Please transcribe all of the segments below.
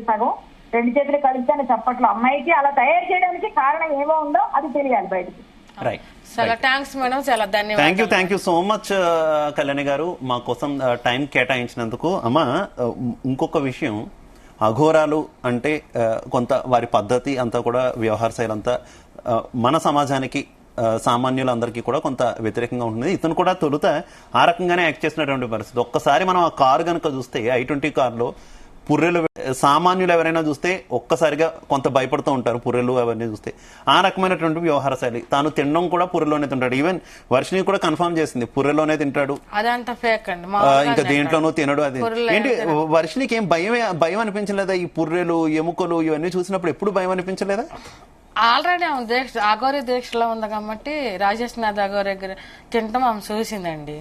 సగం, 2 చేతులు కలిస్తేనే చప్పట్లు. అమ్మాయికి అలా తయారు చేయడానికి కారణం ఏమో ఉందో అది తెలియాలి బయటకి. చాలా థ్యాంక్స్ మేడం, చాలా ధన్యవాదాలు. Thank you so much Kalyani గారు, మా కోసం టైం కేటాయించినందుకు. అమ్మా, ఇంకొక విషయం, అఘోరాలు అంటే కొంత వారి పద్ధతి అంతా కూడా, వ్యవహార శైలి అంతా మన సమాజానికి, సామాన్యులందరికీ కూడా కొంత వ్యతిరేకంగా ఉంటుంది. ఇతను కూడా తొలుత ఆ రకంగానే యాక్ట్ చేసినటువంటి పరిస్థితి. ఒక్కసారి మనం ఆ కారు కనుక చూస్తే, i20 కారులో పుర్రెలు, సామాన్యులు ఎవరైనా చూస్తే ఒక్కసారిగా కొంత భయపడుతూ ఉంటారు పుర్రెలు అవన్నీ చూస్తే. ఆ రకమైనటువంటి వ్యవహార శైలి. తాను తినడం కూడా పుర్రెలోనే తింటాడు. ఈవెన్ వర్షిని కూడా కన్ఫర్మ్ చేసింది, పుర్రెలోనే తింటాడు, అదంతా ఫేక్ అండి, ఇంకా దేంట్లోనూ తినడు. అది ఏంటి, వర్షినికి ఏం భయం అనిపించలేదా? ఈ పుర్రెలు, ఎముకలు ఇవన్నీ చూసినప్పుడు ఎప్పుడు భయం అనిపించలేదా? ఆల్రెడీ ఆమె అఘోరి దీక్షలో ఉంది కాబట్టి రాజేష్ నాథ్ అఘోరి తింటాం ఆమె చూసిందండి.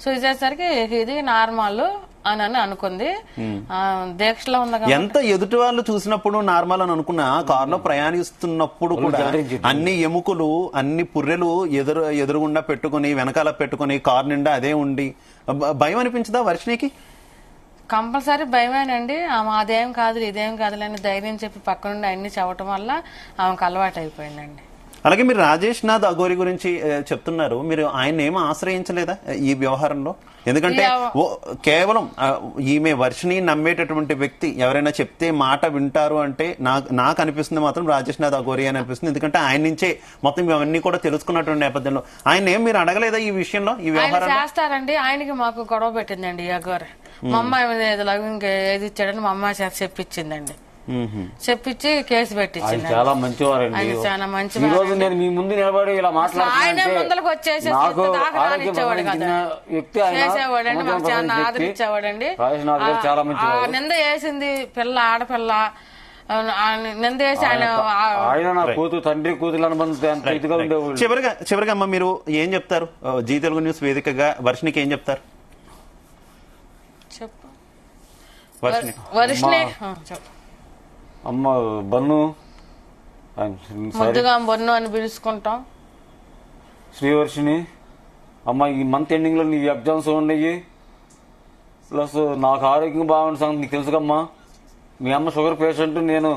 చూసేసరికి ఇది నార్మల్ అని అనుకుంది. దీక్షలో ఉంది. ఎంత ఎదుటి వాళ్ళు చూసినప్పుడు నార్మల్ అని అనుకున్నా, కారులో ప్రయాణిస్తున్నప్పుడు కూడా అన్ని ఎముకలు, అన్ని పుర్రెలు ఎదురుగుండా పెట్టుకుని, వెనకాల పెట్టుకుని, కారు నిండా అదే ఉండి భయం అనిపించదా వర్షినికి? కంపల్సరీ భయమేనండి. ఆమె అదేం కాదు ఇదేం కాదులే అని ధైర్యం చెప్పి పక్క నుండి అన్ని చవటం వల్ల ఆమెకు అలవాటు అయిపోయిందండి. అలాగే మీరు రాజేష్ నాథ్ అఘోరి గురించి చెప్తున్నారు, మీరు ఆయన ఏమో ఆశ్రయించలేదా ఈ వ్యవహారంలో? ఎందుకంటే కేవలం ఈమె వర్షిని నమ్మేటటువంటి వ్యక్తి ఎవరైనా చెప్తే మాట వింటారు అంటే నాకు అనిపిస్తుంది మాత్రం రాజేష్ నాథ్ అఘోరి అని అనిపిస్తుంది. ఎందుకంటే ఆయన నుంచే మొత్తం ఇవన్నీ కూడా తెలుసుకున్నటువంటి నేపథ్యంలో ఆయన ఏం మీరు అడగలేదా ఈ విషయంలో? ఈ వ్యవహారం చేస్తారండి. ఆయనకి మాకు గొడవ పెట్టిందండి ఈ అఘోరి. మా అమ్మాయి ఇంకా ఏది ఇచ్చాడని మా అమ్మాయి చేత చెప్పించిందండి. చెప్పించి కేసు పెట్టించింది. చాలా మంచివారండి. చాలా మంచి. ఈ రోజు నేను మీ ముందు నిలబడి ఇలా ఆయన ముందరకు వచ్చేసి వ్యక్తి చేసేవాడండి, మాకు చాలా ఆదరించేవాడండి. చాలా మంచి నింద వేసింది పిల్ల, ఆడపిల్ల నింద వేసి ఆయన నా కూతురు, తండ్రి కూతురు అనుబంధం ఇదిగా ఉండేవాడు. చివరిగా అమ్మ మీరు ఏం చెప్తారు? జీ తెలుగు న్యూస్ వేదికగా వర్షినికి ఏం చెప్తారు? చెప్పు వర్షిని. అమ్మ బన్ను, ముద్దుగా బన్ను అని పిలుచుకుంటాం. శ్రీవర్షిని, అమ్మ ఈ మంత్ ఎండింగ్ లో నీ ఎగ్జామ్స్ ఉన్నాయి, ప్లస్ నాకు ఆరోగ్యం బాగుండే సంగతి నీకు తెలుసుకమ్మా. మీ అమ్మ షుగర్ పేషెంట్, నేను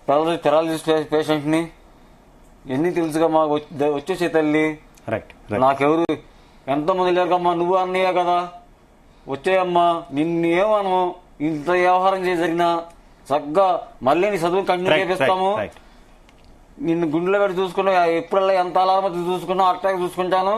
పెరాలసిస్ పేషెంట్ ని, ఎన్ని తెలుసుకమ్మా. వచ్చేసే తల్లి, నాకెవరు ఎంతో మంది లేకమ్మా, నువ్వు అన్నయ్య కదా, వచ్చేయమ్మా. నిన్ను ఏమను, ఇంత వ్యవహారం జరిగినా చక్కగా మళ్ళీ నీ చదువు కంటిన్యూ చేపిస్తాము. నిన్ను గుండెలో పెట్టి చూసుకున్నా, ఎప్పుడల్లా ఎంత అలారం చూసుకున్నా అట్టాక్ చూసుకుంటాను.